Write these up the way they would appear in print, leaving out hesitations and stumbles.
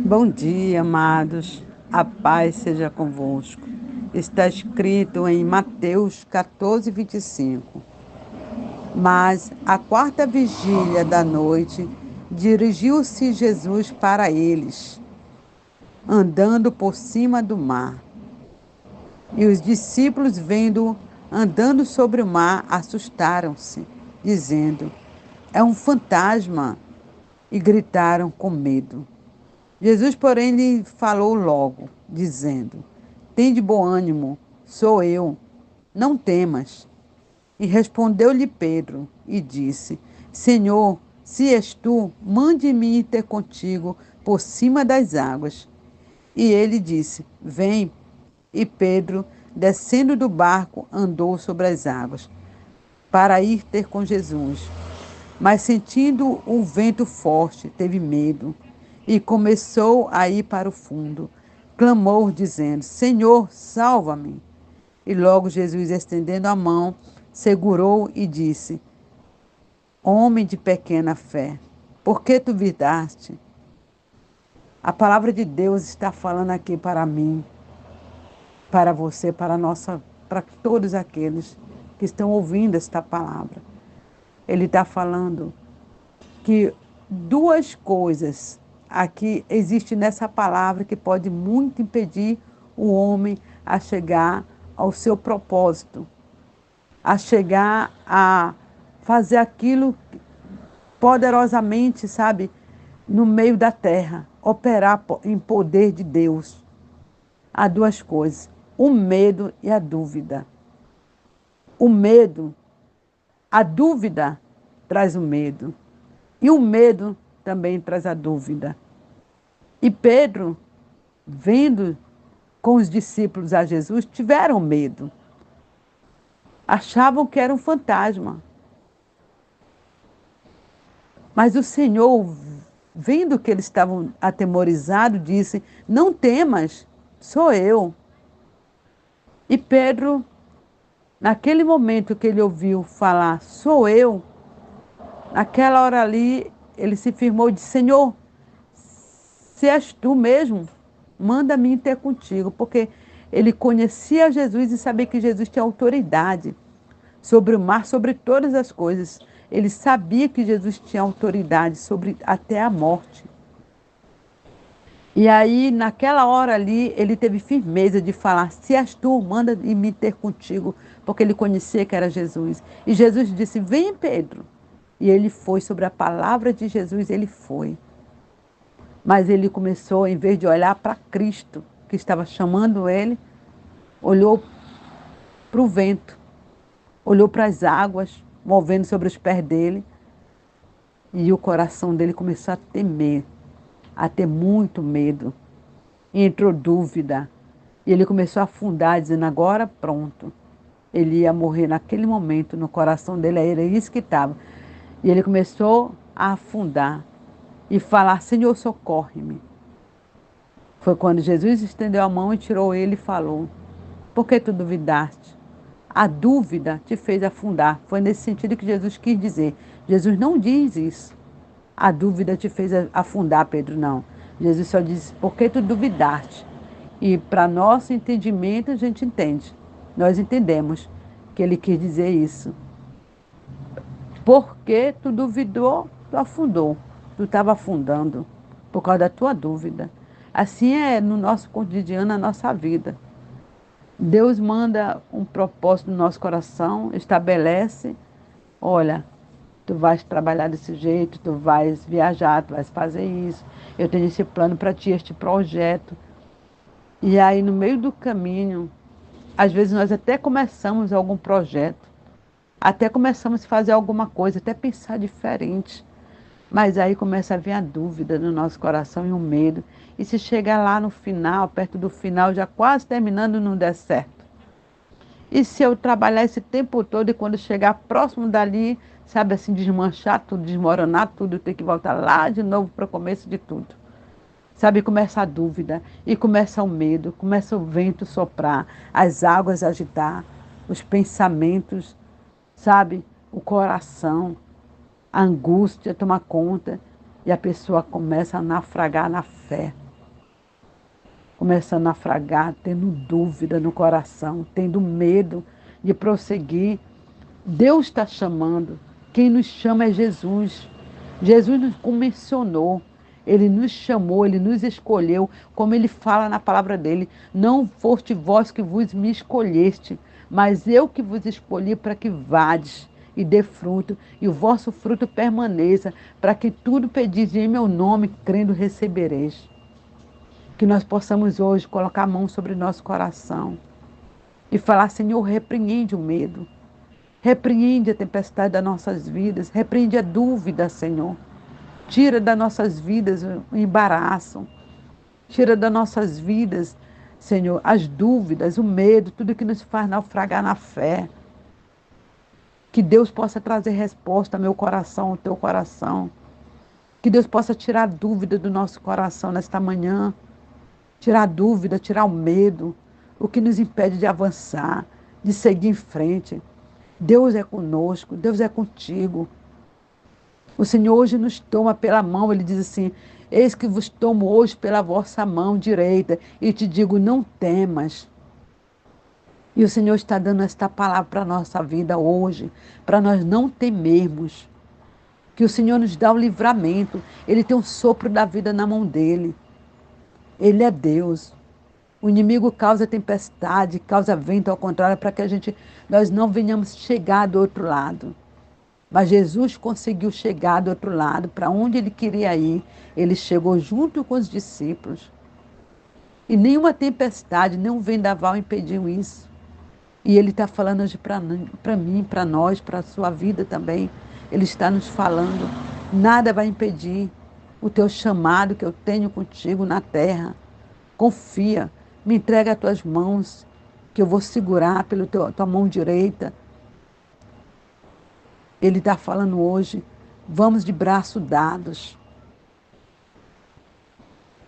Bom dia, amados. A paz seja convosco. Está escrito em Mateus 14, 25. Mas, à quarta vigília da noite, dirigiu-se Jesus para eles, andando por cima do mar. E os discípulos, vendo-o andando sobre o mar, assustaram-se, dizendo: É um fantasma! E gritaram com medo. Jesus, porém, lhe falou logo, dizendo: Tende bom ânimo, sou eu, não temas. E respondeu-lhe Pedro e disse: Senhor, se és tu, mande-me ir ter contigo por cima das águas. E ele disse: Vem. E Pedro, descendo do barco, andou sobre as águas, para ir ter com Jesus. Mas sentindo um vento forte, teve medo e começou a ir para o fundo. Clamou, dizendo: Senhor, salva-me. E logo Jesus, estendendo a mão, segurou e disse: Homem de pequena fé, por que tu duvidaste? A palavra de Deus está falando aqui para mim, para você, para todos aqueles que estão ouvindo esta palavra. Ele está falando que duas coisas aqui existem nessa palavra que pode muito impedir o homem a chegar ao seu propósito, a chegar a fazer aquilo poderosamente, sabe, no meio da terra, operar em poder de Deus. Há duas coisas: o medo e a dúvida. O medo, a dúvida traz o medo. E o medo também traz a dúvida. E Pedro, vendo com os discípulos a Jesus, tiveram medo. Achavam que era um fantasma. Mas o Senhor, vendo que eles estavam atemorizados, disse: Não temas, sou eu. E Pedro, naquele momento que ele ouviu falar, sou eu, naquela hora ali, ele se firmou e disse: Senhor, se és tu mesmo, manda-me ter contigo. Porque ele conhecia Jesus e sabia que Jesus tinha autoridade sobre o mar, sobre todas as coisas. Ele sabia que Jesus tinha autoridade sobre até a morte. E aí, naquela hora ali, ele teve firmeza de falar: Se és tu, manda-me ter contigo, porque ele conhecia que era Jesus. E Jesus disse: Vem, Pedro. E ele foi, sobre a palavra de Jesus, ele foi. Mas ele começou, em vez de olhar para Cristo, que estava chamando ele, olhou para o vento, olhou para as águas, movendo sobre os pés dele, e o coração dele começou a temer, a ter muito medo. E entrou dúvida. E ele começou a afundar, dizendo: agora pronto. Ele ia morrer naquele momento, no coração dele, era isso que estava. E ele começou a afundar e falar: Senhor, socorre-me. Foi quando Jesus estendeu a mão e tirou ele e falou: Por que tu duvidaste? A dúvida te fez afundar. Foi nesse sentido que Jesus quis dizer. Jesus não diz isso. A dúvida te fez afundar, Pedro, não. Jesus só diz: Por que tu duvidaste? E para nosso entendimento, a gente entende. Nós entendemos que ele quis dizer isso. Porque tu duvidou, tu afundou. Tu estava afundando por causa da tua dúvida. Assim é no nosso cotidiano, na nossa vida. Deus manda um propósito no nosso coração, estabelece: olha, tu vais trabalhar desse jeito, tu vais viajar, tu vais fazer isso. Eu tenho esse plano para ti, este projeto. E aí, no meio do caminho, às vezes nós até começamos algum projeto, até começamos a fazer alguma coisa, até pensar diferente. Mas aí começa a vir a dúvida no nosso coração e o medo. E se chegar lá no final, perto do final, já quase terminando, não der certo? E se eu trabalhar esse tempo todo e quando chegar próximo dali, sabe assim, desmanchar tudo, desmoronar tudo, ter que voltar lá de novo para o começo de tudo? Sabe, começa a dúvida e começa o medo, começa o vento soprar, as águas agitar, os pensamentos, sabe, o coração, a angústia tomar conta e a pessoa começa a naufragar na fé. começando a fragar, tendo dúvida no coração, tendo medo de prosseguir. Deus está chamando. Quem nos chama é Jesus. Jesus nos comissionou. Ele nos chamou, ele nos escolheu, como ele fala na palavra dele. Não foste vós que vos me escolheste, mas eu que vos escolhi para que vades e dê fruto, e o vosso fruto permaneça, para que tudo pedis em meu nome, crendo recebereis. Que nós possamos hoje colocar a mão sobre nosso coração e falar: Senhor, repreende o medo. Repreende a tempestade das nossas vidas, repreende a dúvida, Senhor. Tira das nossas vidas o embaraço, tira das nossas vidas, Senhor, as dúvidas, o medo, tudo que nos faz naufragar na fé. Que Deus possa trazer resposta ao meu coração, ao teu coração. Que Deus possa tirar a dúvida do nosso coração nesta manhã, tirar a dúvida, tirar o medo, o que nos impede de avançar, de seguir em frente. Deus é conosco, Deus é contigo. O Senhor hoje nos toma pela mão, Ele diz assim: eis que vos tomo hoje pela vossa mão direita e te digo, não temas. E o Senhor está dando esta palavra para a nossa vida hoje, para nós não temermos. Que o Senhor nos dá o livramento, Ele tem o sopro da vida na mão dEle. Ele é Deus. O inimigo causa tempestade, causa vento ao contrário, para que nós não venhamos chegar do outro lado. Mas Jesus conseguiu chegar do outro lado, para onde ele queria ir. Ele chegou junto com os discípulos. E nenhuma tempestade, nenhum vendaval impediu isso. E ele está falando hoje para mim, para nós, para a sua vida também. Ele está nos falando: nada vai impedir o teu chamado que eu tenho contigo na terra. Confia, me entrega as tuas mãos, que eu vou segurar pela tua mão direita. Ele está falando hoje: vamos de braços dados.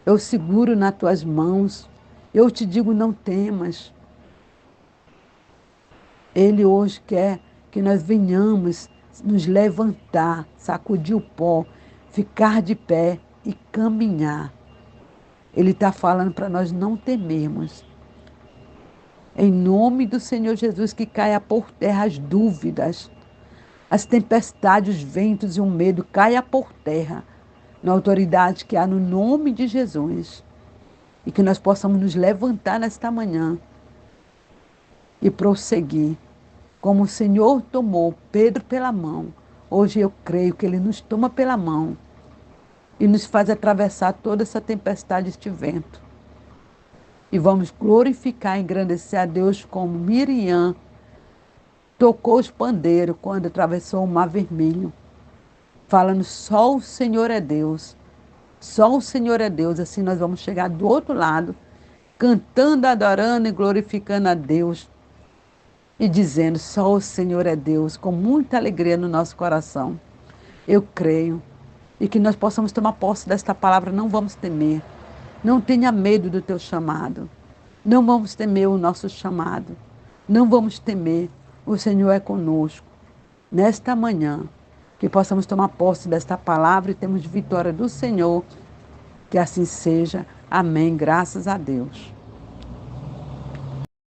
Eu seguro nas tuas mãos. Eu te digo, não temas. Ele hoje quer que nós venhamos nos levantar, sacudir o pó, ficar de pé e caminhar. Ele está falando para nós não temermos. Em nome do Senhor Jesus, que caia por terra as dúvidas, as tempestades, os ventos e o medo, caia por terra, na autoridade que há no nome de Jesus. E que nós possamos nos levantar nesta manhã e prosseguir. Como o Senhor tomou Pedro pela mão, hoje eu creio que Ele nos toma pela mão e nos faz atravessar toda essa tempestade, este vento. E vamos glorificar e engrandecer a Deus como Miriam tocou os pandeiros quando atravessou o Mar Vermelho, falando: só o Senhor é Deus, só o Senhor é Deus. Assim nós vamos chegar do outro lado, cantando, adorando e glorificando a Deus e dizendo: só o Senhor é Deus, com muita alegria no nosso coração. Eu creio. E que nós possamos tomar posse desta palavra, não vamos temer. Não tenha medo do teu chamado. Não vamos temer o nosso chamado. Não vamos temer. O Senhor é conosco. Nesta manhã, que possamos tomar posse desta palavra e termos vitória do Senhor. Que assim seja. Amém. Graças a Deus.